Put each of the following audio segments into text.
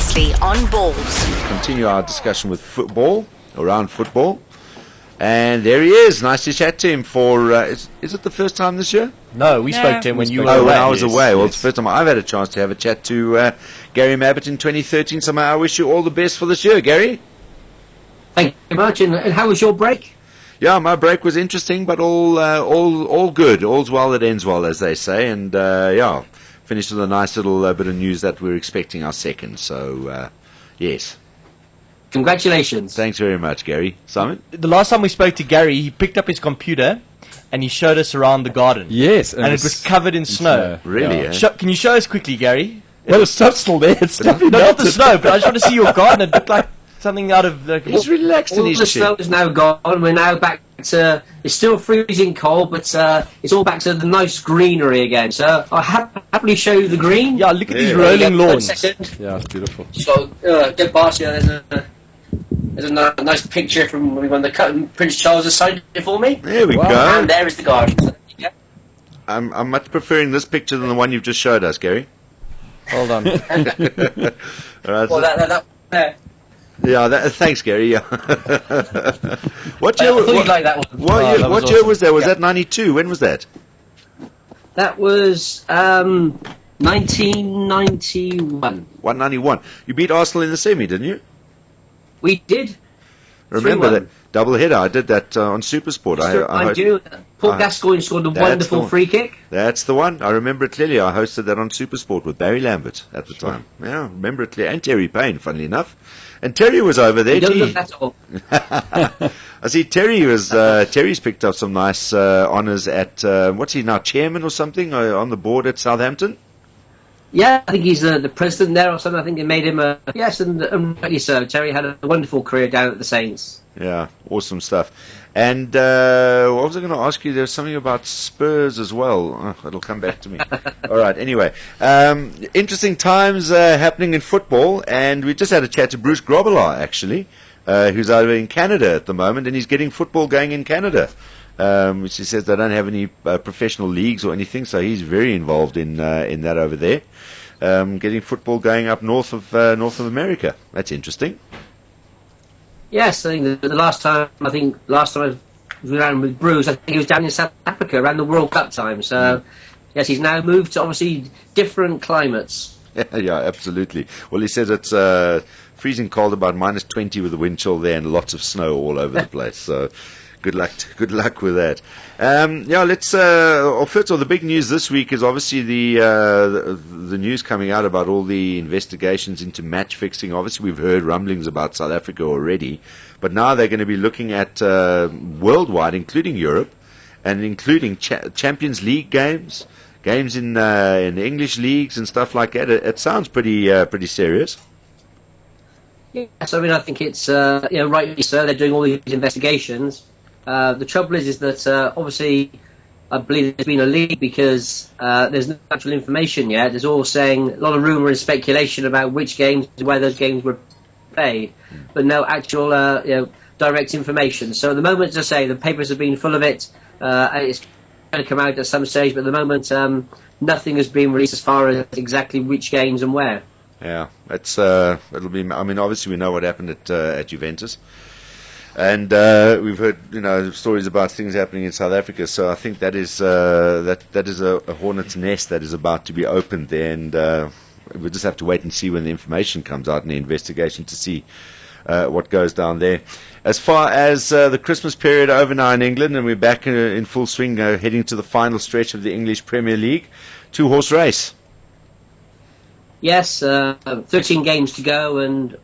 Previously on Balls. Continue our discussion with football, around football. And there he is. Nice to chat to him for, is it the first time this year? No, we spoke to him when you were Oh, away. when I was away. Well, Yes. it's the first time I've had a chance to have a chat to Gary Mabbutt in 2013. So I wish you all the best for this year, Gary. Thank you very much. And how was your break? Yeah, my break was interesting, but all good. All's well that ends well, as they say. And yeah, finished with a nice little bit of news that we're expecting our second. So yes, Congratulations. thanks very much, Gary. Simon. The last time we spoke to Gary, he picked up his computer and he showed us around the garden. Yes, And it was covered in snow. Really? Yeah. Eh? Can you show us quickly, Gary? Well, the stuff's still there. It's definitely No, not the melted. snow, but I just want to see your garden. It looked like something out of the... He's relaxed in All his the chair. snow is now gone. We're now back to... It's still freezing cold, but it's all back to the nice greenery again. So I'll happily show you the green. Yeah, look at these Yeah. rolling One lawns. second. Yeah, it's beautiful. So, get past here. There's a nice picture from when the Prince Charles has signed it for me. There we Wow. go. And there is the garden. Yeah. I'm much preferring this picture than the one you've just showed us, Gary. Hold on. All right, Well, so- that there. yeah, thanks, Gary. Yeah. What I year? thought you'd What, like that one. what Oh, year? that was What year awesome. was that? Was Yeah. that 92? When was that? That was 1991. 191. You beat Arsenal in the semi, didn't you? We did. Remember 3-1. that double header? I did that on Supersport. I do. Paul I- Gascoigne scored a That's the wonderful one. free kick. That's the one. I remember it clearly. I hosted that on Supersport with Barry Lambert at the time. Yeah, I remember it clearly. And Terry Payne, funnily enough. And Terry was over there. You don't Gee. look that old. I see Terry's picked up some nice honours at, what's he now, chairman or something on the board at Southampton? Yeah, I think he's the president there or something. I think they made him a... Yes, and rightly so. Terry had a wonderful career down at the Saints. Yeah, awesome stuff. And what was I going to ask you? There's something about Spurs as well. Oh, it'll come back to me. All right, anyway. Interesting times happening in football, and we just had a chat to Bruce Grobbelaar, actually, who's over in Canada at the moment, and he's getting football going in Canada. Which he says they don't have any professional leagues or anything, so he's very involved in that over there. Getting football going up north of America. That's interesting. Yes, I think the last time I was around with Bruce, I think he was down in South Africa around the World Cup time. So, yes, he's now moved to obviously different climates. Yeah, absolutely. Well, he says it's freezing cold, about minus 20 with the wind chill there, and lots of snow all over the place. So, good luck with that. Yeah, let's. First of all, the big news this week is obviously the news coming out about all the investigations into match fixing. Obviously, we've heard rumblings about South Africa already, but now they're going to be looking at worldwide, including Europe, and including Champions League games in English leagues and stuff like that. It sounds pretty serious. Yes, I mean, I think it's rightly so. They're doing all these investigations. The trouble is that obviously I believe there's been a leak because there's no actual information yet. There's all saying a lot of rumour and speculation about which games, where those games were played, but no actual direct information. So at the moment, as I say, the papers have been full of it. It's going to come out at some stage, but at the moment, nothing has been released as far as exactly which games and where. Yeah, it'll be. I mean, obviously we know what happened at Juventus, and we've heard stories about things happening in South Africa. So I think that is a hornet's nest that is about to be opened there, and we'll just have to wait and see when the information comes out in the investigation to see what goes down there. As far as the Christmas period over now in England, and we're back in full swing, heading to the final stretch of the English Premier League, 2-horse race. Yes, 13 games to go, and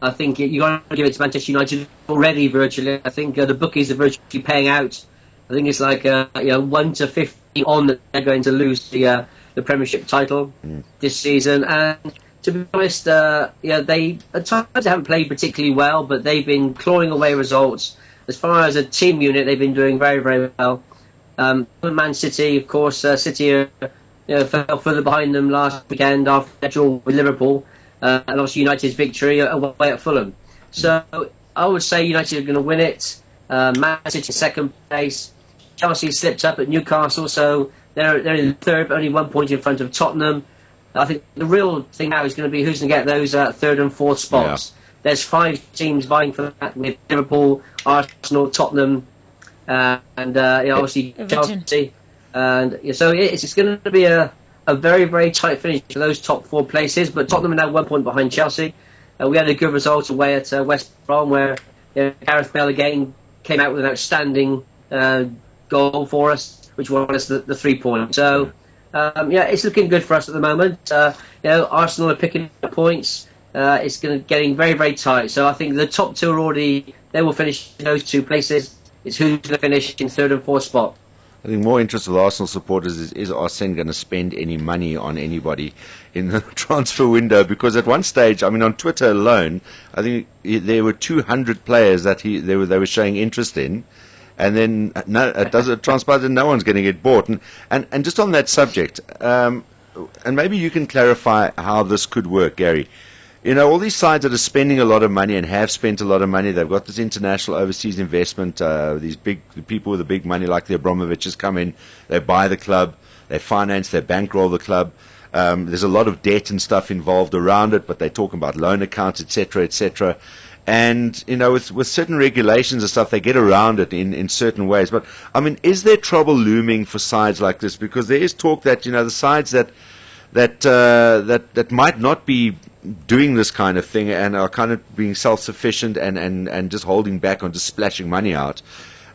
I think you've got to give it to Manchester United already, virtually. I think the bookies are virtually paying out. I think it's like 1 to 50 on that they're going to lose the Premiership title this season. And to be honest, they at times haven't played particularly well, but they've been clawing away results. As far as a team unit, they've been doing very, very well. Man City, of course, City fell further behind them last weekend after their draw with Liverpool, and obviously United's victory away at Fulham. So I would say United are going to win it. Man City second place. Chelsea slipped up at Newcastle, so they're in third, but only 1 point in front of Tottenham. I think the real thing now is going to be who's going to get those third and fourth spots. Yeah. There's 5 teams vying for that, with Liverpool, Arsenal, Tottenham, and obviously Chelsea. And so it's going to be a very, very tight finish for those top 4 places. But Tottenham are now 1 point behind Chelsea. We had a good result away at West Brom, where Gareth Bale again came out with an outstanding goal for us, which won us the 3 points. So, it's looking good for us at the moment. Arsenal are picking up points. It's getting very, very tight. So I think the top 2 are already, they will finish in those 2 places. It's who's going to finish in third and fourth spot. I think more interest of Arsenal supporters is Arsene going to spend any money on anybody in the transfer window? Because at one stage, I mean, on Twitter alone, I think there were 200 players that they were showing interest in, and then it transpires that no one's going to get bought. And just on that subject, and maybe you can clarify how this could work, Gary. All these sides that are spending a lot of money and have spent a lot of money, they've got this international overseas investment, these big people with the big money like the Abramoviches come in, they buy the club, they finance, they bankroll the club. There's a lot of debt and stuff involved around it, but they're talking about loan accounts, etc., etc. And, with certain regulations and stuff, they get around it in certain ways. But, I mean, is there trouble looming for sides like this? Because there is talk that, the sides that might not be doing this kind of thing and are kind of being self-sufficient and just holding back on just splashing money out,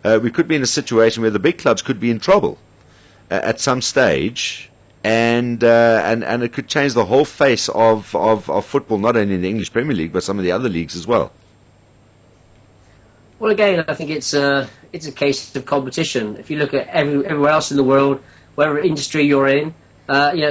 we could be in a situation where the big clubs could be in trouble at some stage, and it could change the whole face of football, not only in the English Premier League but some of the other leagues as well. Well, again, I think it's a case of competition. If you look at everywhere else in the world, whatever industry you're in,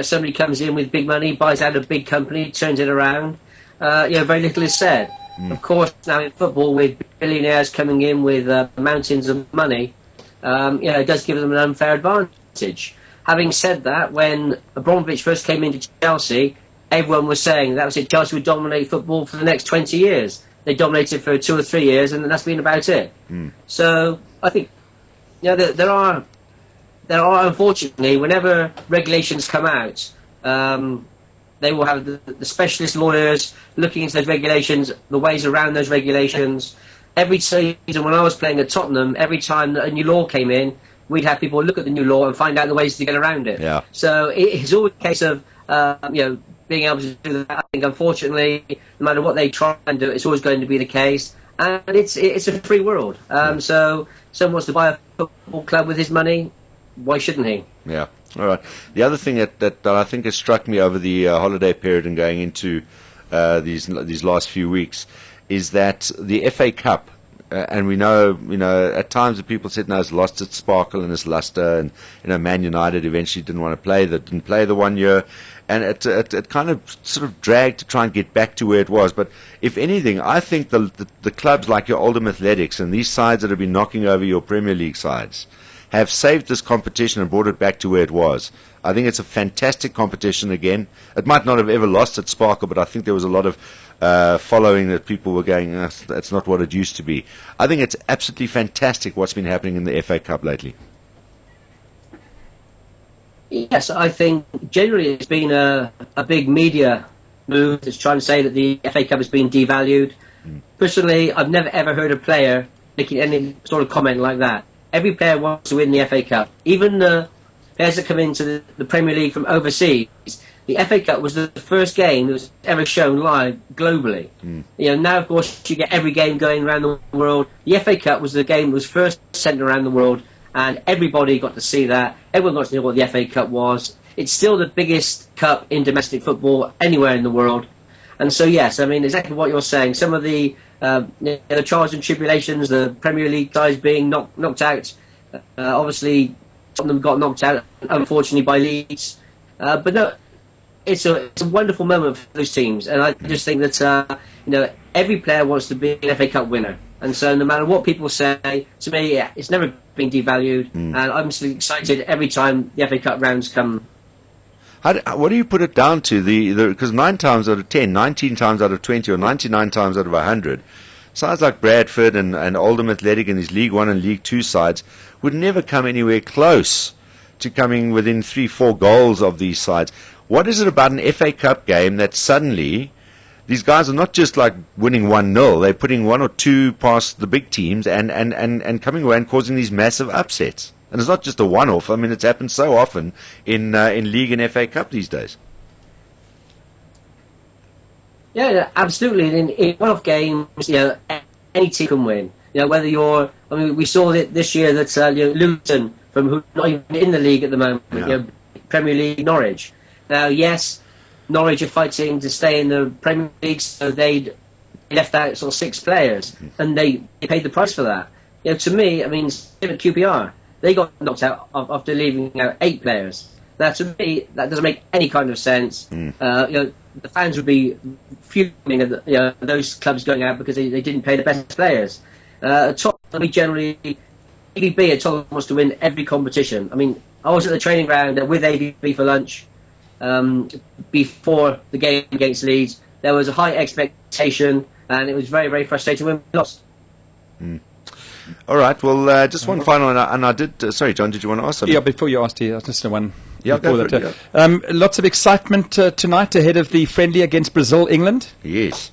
somebody comes in with big money, buys out a big company, turns it around. Very little is said. Of course, now in football, with billionaires coming in with mountains of money, it does give them an unfair advantage. Having said that, when Abramovich first came into Chelsea, everyone was saying that was it. Chelsea would dominate football for the next 20 years. They dominated for 2 or 3 years, and that's been about it. So I think there are unfortunately, whenever regulations come out, they will have the specialist lawyers looking into those regulations, the ways around those regulations. Every season when I was playing at Tottenham, every time that a new law came in, we'd have people look at the new law and find out the ways to get around it. Yeah. So it's always a case of being able to do that. I think, unfortunately, no matter what they try and do, it's always going to be the case. And it's a free world. So someone wants to buy a football club with his money, why shouldn't he? Yeah. All right. The other thing that I think has struck me over the holiday period and going into these last few weeks is that the FA Cup, and we know, at times the people said, no, it's lost its sparkle and its luster, and, Man United eventually didn't want to play, didn't play the 1 year, and it kind of sort of dragged to try and get back to where it was. But if anything, I think the clubs like your Oldham Athletics and these sides that have been knocking over your Premier League sides have saved this competition and brought it back to where it was. I think it's a fantastic competition again. It might not have ever lost its sparkle, but I think there was a lot of following that people were going, that's not what it used to be. I think it's absolutely fantastic what's been happening in the FA Cup lately. Yes, I think generally it's been a big media move that's trying to say that the FA Cup has been devalued. Personally, I've never ever heard a player making any sort of comment like that. Every player wants to win the FA Cup. Even the players that come into the Premier League from overseas, the FA Cup was the first game that was ever shown live globally. Now, of course, you get every game going around the world. The FA Cup was the game that was first sent around the world, and everybody got to see that. Everyone got to know what the FA Cup was. It's still the biggest cup in domestic football anywhere in the world. And so, yes, I mean, exactly what you're saying. Some of the trials and tribulations, the Premier League guys being knocked out. Obviously, some of them got knocked out, unfortunately, by Leeds. But no, it's a wonderful moment for those teams. And I just think that, every player wants to be an FA Cup winner. And so no matter what people say, to me, it's never been devalued. And I'm just excited every time the FA Cup rounds come. What do you put it down to? Because 9 times out of 10, 19 times out of 20, or 99 times out of 100, sides like Bradford and Oldham Athletic and these League 1 and League 2 sides would never come anywhere close to coming within 3-4 goals of these sides. What is it about an FA Cup game that suddenly these guys are not just like winning 1-0, they're putting 1 or 2 past the big teams and coming away and causing these massive upsets? And it's not just a one-off. I mean, it's happened so often in League and FA Cup these days. Yeah, absolutely. In one-off games, any team can win. Whether you're, I mean, we saw it this year that Luton, from who not even in the league at the moment, Premier League, Norwich. Now, yes, Norwich are fighting to stay in the Premier League, so they left out sort of 6 players, and they paid the price for that. To me, I mean, same at QPR, they got knocked out after leaving out 8 players. Now, to me, that doesn't make any kind of sense. The fans would be fuming at those clubs going out because they didn't pay the best players. Tottenham, we generally, ABB at Tottenham wants to win every competition. I mean, I was at the training ground with ABB for lunch before the game against Leeds. There was a high expectation, and it was very, very frustrating when we lost. All right, well, just one final, and I did... sorry, John, did you want to ask something? Yeah, before you asked, I was just one... Yeah, before that. Lots of excitement tonight ahead of the friendly against Brazil, England. Yes.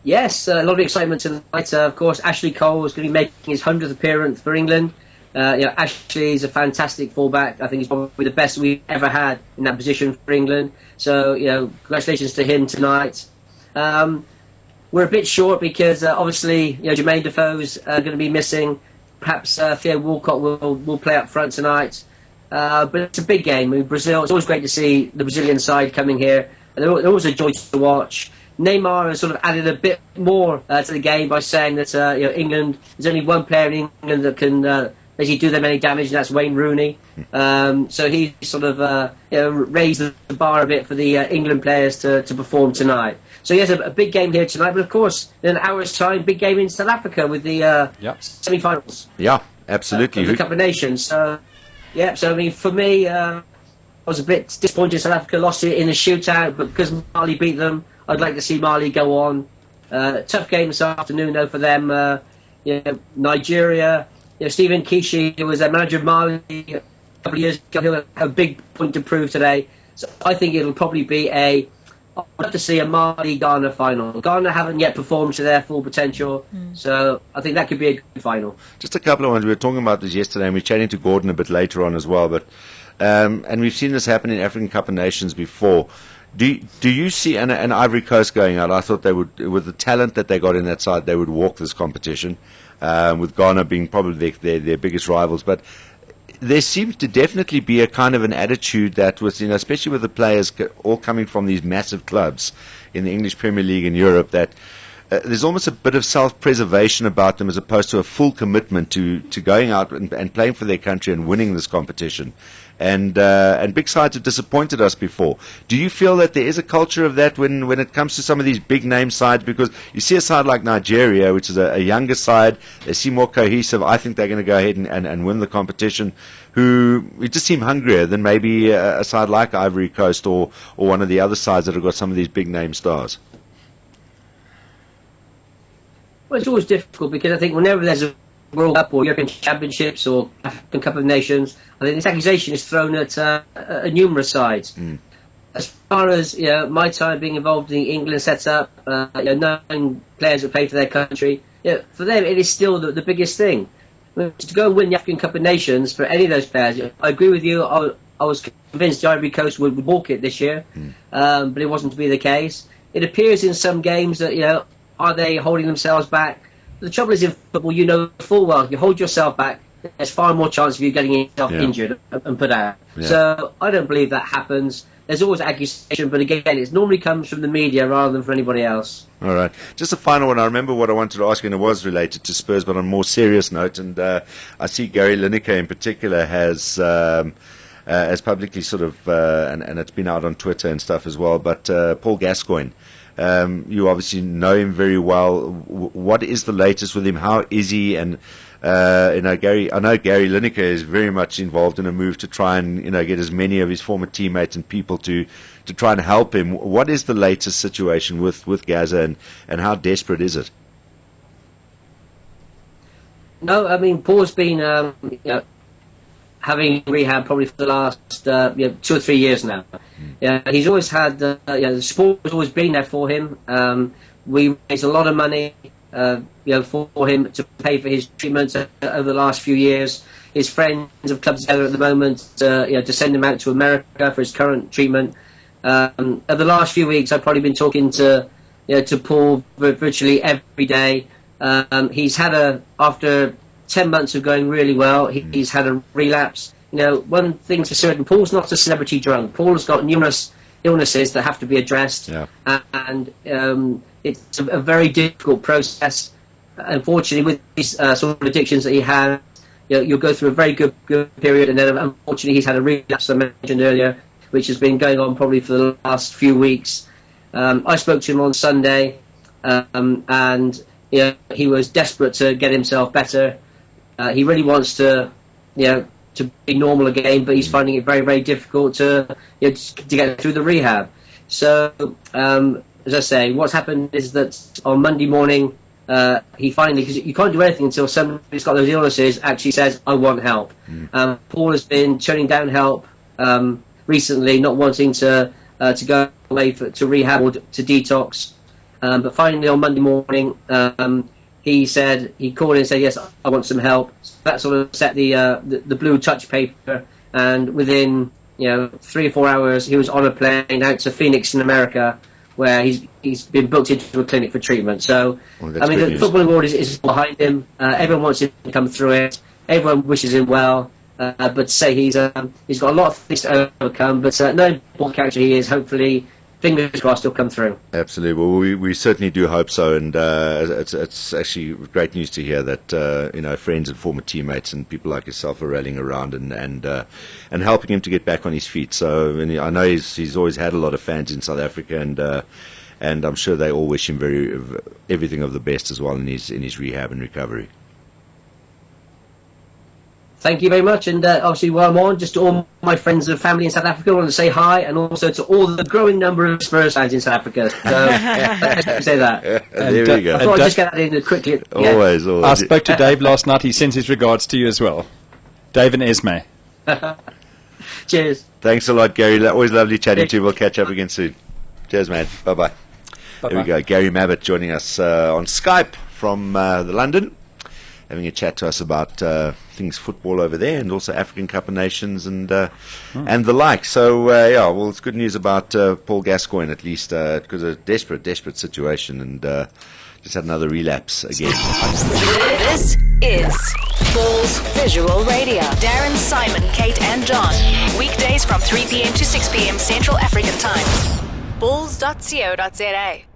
Yes, a lot of excitement tonight. Of course, Ashley Cole is going to be making his 100th appearance for England. Ashley is a fantastic fullback. I think he's probably the best we've ever had in that position for England. So, congratulations to him tonight. We're a bit short because obviously, Jermaine Defoe's going to be missing. Perhaps Theo Walcott will play up front tonight. But it's a big game. I mean, Brazil, it's always great to see the Brazilian side coming here. And they're always a joy to watch. Neymar has sort of added a bit more to the game by saying that England, there's only one player in England that can basically do them any damage, and that's Wayne Rooney. So he sort of raised the bar a bit for the England players to perform tonight. So yes, a big game here tonight, but of course, in an hour's time, big game in South Africa with the semi-finals. Yeah, absolutely. The Cup of Nations. So I mean, for me, I was a bit disappointed South Africa lost it in the shootout, but because Mali beat them, I'd like to see Mali go on. Tough game this afternoon, though, for them. Nigeria, Stephen Keshi, who was a manager of Mali a couple of years ago, he'll have a big point to prove today. So I think it'll probably be I'd love to see a Mali-Ghana final. Ghana haven't yet performed to their full potential, so I think that could be a good final. Just a couple of ones. We were talking about this yesterday, and we were chatting to Gordon a bit later on as well. But and we've seen this happen in African Cup of Nations before. Do you see an Ivory Coast going out? I thought they would, with the talent that they got in that side, they would walk this competition. With Ghana being probably their biggest rivals, but there seems to definitely be a kind of an attitude that was, especially with the players all coming from these massive clubs in the English Premier League in Europe, that there's almost a bit of self-preservation about them as opposed to a full commitment to going out and playing for their country and winning this competition. And big sides have disappointed us before. Do you feel that there is a culture of that when it comes to some of these big name sides? Because you see a side like Nigeria, which is a younger side, they seem more cohesive. I think they're going to go ahead and win the competition. Who just seem hungrier than maybe a side like Ivory Coast or one of the other sides that have got some of these big name stars. Well, it's always difficult because I think whenever there's a World Cup or European Championships or African Cup of Nations, I think this accusation is thrown at numerous sides. As far as my time being involved in the England setup, 9 players who play for their country, for them it is still the biggest thing. I mean, to go win the African Cup of Nations for any of those players, I agree with you. I was convinced the Ivory Coast would walk it this year, but it wasn't to be the case. It appears in some games that are they holding themselves back? The trouble is in football, full well, if you hold yourself back, there's far more chance of you getting yourself injured and put out. Yeah. So I don't believe that happens. There's always accusation, but again, it normally comes from the media rather than from anybody else. All right. Just a final one. I remember what I wanted to ask you, and it was related to Spurs, but on a more serious note. And I see Gary Lineker in particular has publicly sort of, and it's been out on Twitter and stuff as well, but Paul Gascoigne. You obviously know him very well. What is the latest with him? How is he? And I know Gary Lineker is very much involved in a move to try and get as many of his former teammates and people to try and help him. What is the latest situation with Gaza, and how desperate is it? No, I mean Paul's been having rehab probably for the last 2 or 3 years now. He's always had the sport has always been there for him. We raised a lot of money for him to pay for his treatment over the last few years. His friends have clubbed together at the moment to send him out to America for his current treatment. Over the last few weeks, I've probably been talking to Paul virtually every day. He's had after 10 months of going really well, he's had a relapse. One thing's for certain, Paul's not a celebrity drunk. Paul's got numerous illnesses that have to be addressed, and it's a very difficult process. Unfortunately, with these sort of addictions that he has, you'll go through a very good period, and then unfortunately he's had a relapse, I mentioned earlier, which has been going on probably for the last few weeks. I spoke to him on Sunday, and he was desperate to get himself better. He really wants to be normal again, but he's finding it very, very difficult to get through the rehab. So, as I say, what's happened is that on Monday morning, he finally, because you can't do anything until somebody who's got those illnesses actually says, I want help. Paul has been turning down help recently, not wanting to go away to rehab or to detox. But finally on Monday morning, he called in and said, yes, I want some help. So that sort of set the blue touch paper, and within 3 or 4 hours he was on a plane out to Phoenix in America, where he's been booked into a clinic for treatment. So the footballing world is behind him. Everyone wants him to come through it. Everyone wishes him well. But to say he's got a lot of things to overcome, but knowing what character he is, hopefully, fingers crossed, he'll come through. Absolutely. Well, we certainly do hope so, and it's actually great news to hear that friends and former teammates and people like yourself are rallying around and helping him to get back on his feet. So I know he's always had a lot of fans in South Africa, and I'm sure they all wish him everything of the best as well in his rehab and recovery. Thank you very much, and obviously while I'm on, just to all my friends and family in South Africa, I want to say hi, and also to all the growing number of Spurs fans in South Africa. So, let's say that. There we go. I thought I'd just get that in quickly. Always. I spoke to Dave last night. He sends his regards to you as well. Dave and Esme. Cheers. Thanks a lot, Gary. Always lovely chatting to you. We'll catch up again soon. Cheers, man. Bye-bye. There we go. Gary Mabbutt joining us on Skype from London, having a chat to us about things football over there, and also African Cup of Nations and the like. So well, it's good news about Paul Gascoigne, at least, because a desperate situation, and just had another relapse again. This is Bulls Visual Radio. Darren, Simon, Kate and John. Weekdays from 3 p.m. to 6 p.m. Central African Time. Bulls.co.za